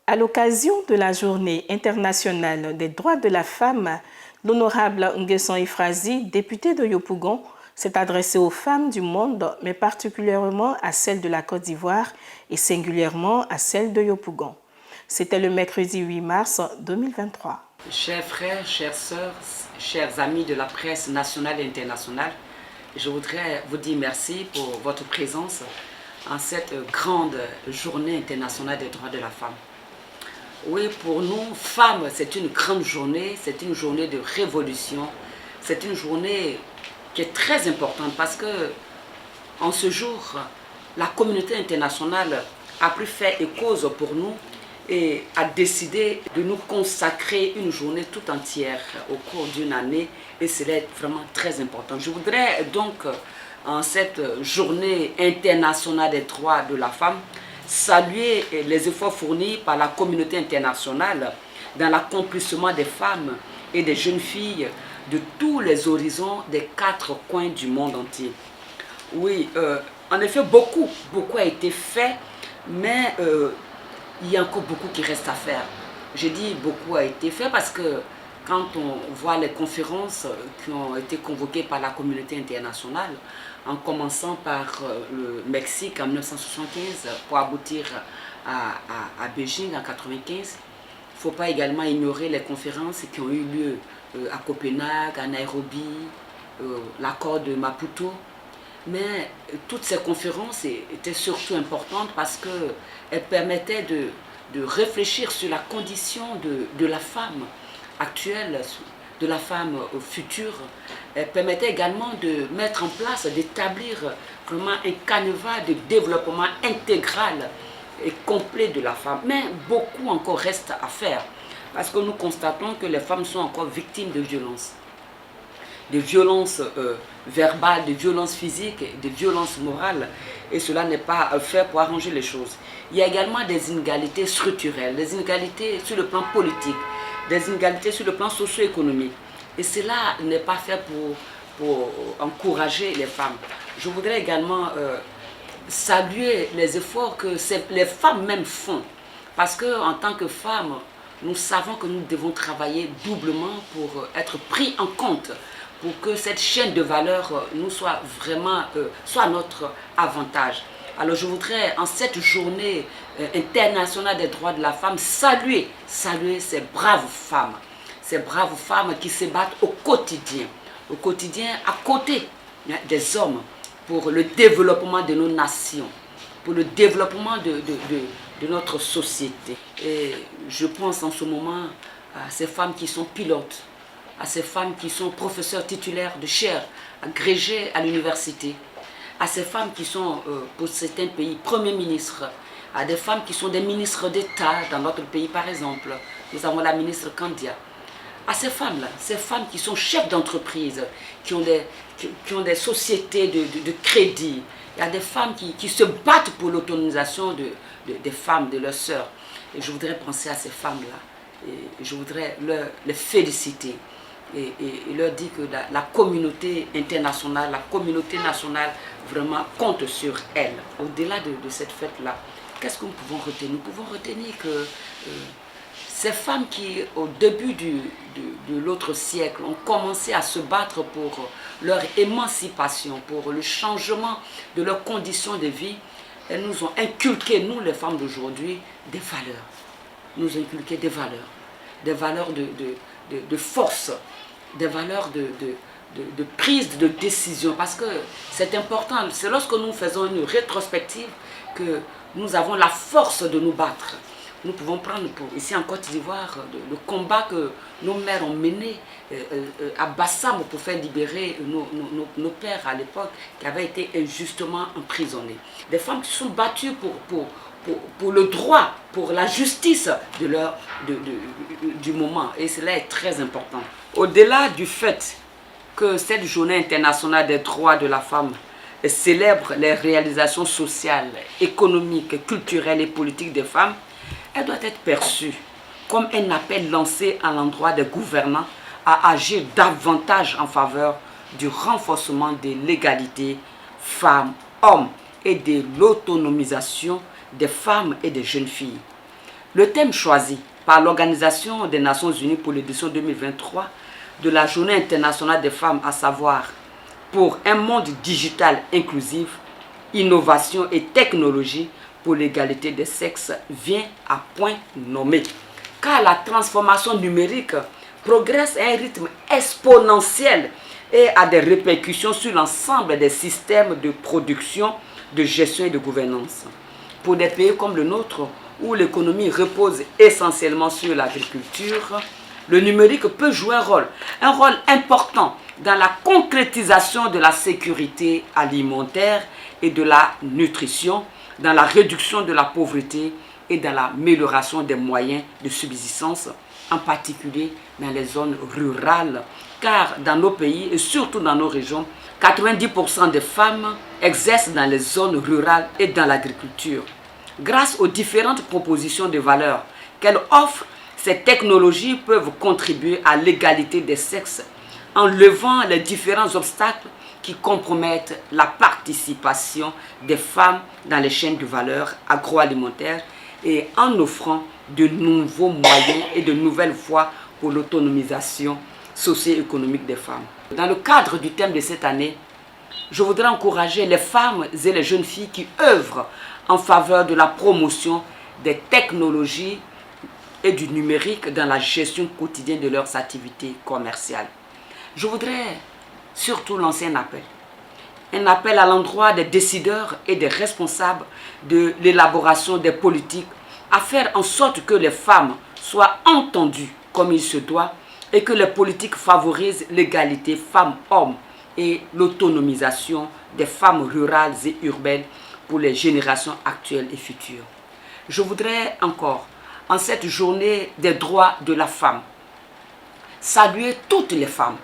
À l'occasion de la Journée internationale des droits de la femme, l'honorable Nguessan Ifrazi, député de Yopougon, s'est adressé aux femmes du monde, mais particulièrement à celles de la Côte d'Ivoire et singulièrement à celles de Yopougon. C'était le mercredi 8 mars 2023. Chers frères, chères sœurs, chers amis de la presse nationale et internationale, je voudrais vous dire merci pour votre présence en cette grande journée internationale des droits de la femme. Oui, pour nous, femmes, c'est une grande journée, c'est une journée de révolution, c'est une journée qui est très importante parce que en ce jour, la communauté internationale a pu faire cause pour nous et a décidé de nous consacrer une journée tout entière au cours d'une année et cela est vraiment très important. Je voudrais donc, en cette journée internationale des droits de la femme, saluer les efforts fournis par la communauté internationale dans l'accomplissement des femmes et des jeunes filles de tous les horizons des 4 coins du monde entier. Oui, en effet, beaucoup a été fait, mais il y a encore beaucoup qui reste à faire. J'ai dit beaucoup a été fait parce que quand on voit les conférences qui ont été convoquées par la communauté internationale, en commençant par le Mexique en 1975 pour aboutir à Beijing en 1995, il ne faut pas également ignorer les conférences qui ont eu lieu à Copenhague, à Nairobi, l'accord de Maputo. Mais toutes ces conférences étaient surtout importantes parce qu'elles permettaient de réfléchir sur la condition de la femme actuelle, de la femme future. Elles permettaient également de mettre en place, d'établir vraiment un canevas de développement intégral et complet de la femme. Mais beaucoup encore reste à faire parce que nous constatons que les femmes sont encore victimes de violences. Des violences verbales, des violences physiques, des violences morales. Et cela n'est pas fait pour arranger les choses. Il y a également des inégalités structurelles, des inégalités sur le plan politique, des inégalités sur le plan socio-économique. Et cela n'est pas fait pour encourager les femmes. Je voudrais également saluer les efforts que les femmes même font. Parce qu'en tant que femmes, nous savons que nous devons travailler doublement pour être pris en compte, pour que cette chaîne de valeur nous soit vraiment soit notre avantage. Alors je voudrais en cette journée internationale des droits de la femme saluer ces braves femmes qui se battent au quotidien à côté des hommes pour le développement de nos nations, pour le développement de notre société. Et je pense en ce moment à ces femmes qui sont pilotes, à ces femmes qui sont professeurs titulaires de chaires agrégées à l'université, à ces femmes qui sont, pour certains pays, premiers ministres, à des femmes qui sont des ministres d'État dans notre pays par exemple. Nous avons la ministre Kandia. À ces femmes-là, ces femmes qui sont chefs d'entreprise, qui ont des sociétés de crédit. Il y a des femmes qui se battent pour l'autonomisation des femmes, de leurs sœurs. Et je voudrais penser à ces femmes-là. Et je voudrais les féliciter. Et leur dire que la communauté internationale, la communauté nationale vraiment compte sur elles. Au-delà de cette fête-là, qu'est-ce que nous pouvons retenir? Nous pouvons retenir que ces femmes qui, au début de l'autre siècle, ont commencé à se battre pour leur émancipation, pour le changement de leurs conditions de vie, elles nous ont inculqué, nous les femmes d'aujourd'hui, des valeurs. Nous inculqué des valeurs de force, des valeurs de prise de décision. Parce que c'est important, c'est lorsque nous faisons une rétrospective que nous avons la force de nous battre. Nous pouvons prendre ici en Côte d'Ivoire le combat que nos mères ont mené à Bassam pour faire libérer nos pères à l'époque qui avaient été injustement emprisonnés. Des femmes qui se sont battues pour le droit, pour la justice du moment. Et cela est très important. Au-delà du fait que cette journée internationale des droits de la femme célèbre les réalisations sociales, économiques, culturelles et politiques des femmes, elle doit être perçue comme un appel lancé à l'endroit des gouvernants à agir davantage en faveur du renforcement de l'égalité femmes-hommes et de l'autonomisation des femmes et des jeunes filles. Le thème choisi par l'Organisation des Nations Unies pour l'édition 2023 de la Journée internationale des femmes, à savoir pour un monde digital inclusif, innovation et technologie pour l'égalité des sexes, vient à point nommé. Car la transformation numérique progresse à un rythme exponentiel et a des répercussions sur l'ensemble des systèmes de production, de gestion et de gouvernance. Pour des pays comme le nôtre, où l'économie repose essentiellement sur l'agriculture, le numérique peut jouer un rôle important dans la concrétisation de la sécurité alimentaire et de la nutrition, dans la réduction de la pauvreté et dans l'amélioration des moyens de subsistance, en particulier dans les zones rurales, car dans nos pays et surtout dans nos régions, 90% des femmes exercent dans les zones rurales et dans l'agriculture. Grâce aux différentes propositions de valeur qu'elles offrent, ces technologies peuvent contribuer à l'égalité des sexes en levant les différents obstacles qui compromettent la participation des femmes dans les chaînes de valeur agroalimentaires et en offrant de nouveaux moyens et de nouvelles voies pour l'autonomisation socio-économique des femmes. Dans le cadre du thème de cette année, je voudrais encourager les femmes et les jeunes filles qui œuvrent en faveur de la promotion des technologies et du numérique dans la gestion quotidienne de leurs activités commerciales. Je voudrais surtout lancer un appel à l'endroit des décideurs et des responsables de l'élaboration des politiques à faire en sorte que les femmes soient entendues comme il se doit et que les politiques favorisent l'égalité femmes-hommes et l'autonomisation des femmes rurales et urbaines pour les générations actuelles et futures. Je voudrais encore, en cette journée des droits de la femme, saluer toutes les femmes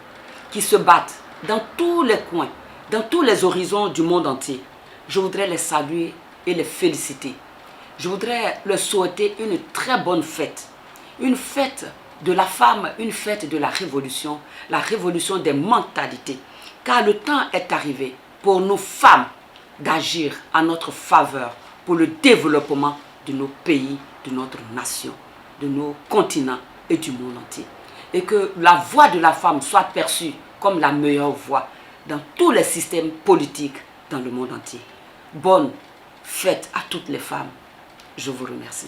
qui se battent dans tous les coins, dans tous les horizons du monde entier. Je voudrais les saluer et les féliciter. Je voudrais leur souhaiter une très bonne fête. Une fête de la femme, une fête de la révolution des mentalités. Car le temps est arrivé pour nos femmes d'agir à notre faveur pour le développement de nos pays, de notre nation, de nos continents et du monde entier. Et que la voix de la femme soit perçue comme la meilleure voix dans tous les systèmes politiques dans le monde entier. Bonne fête à toutes les femmes. Je vous remercie.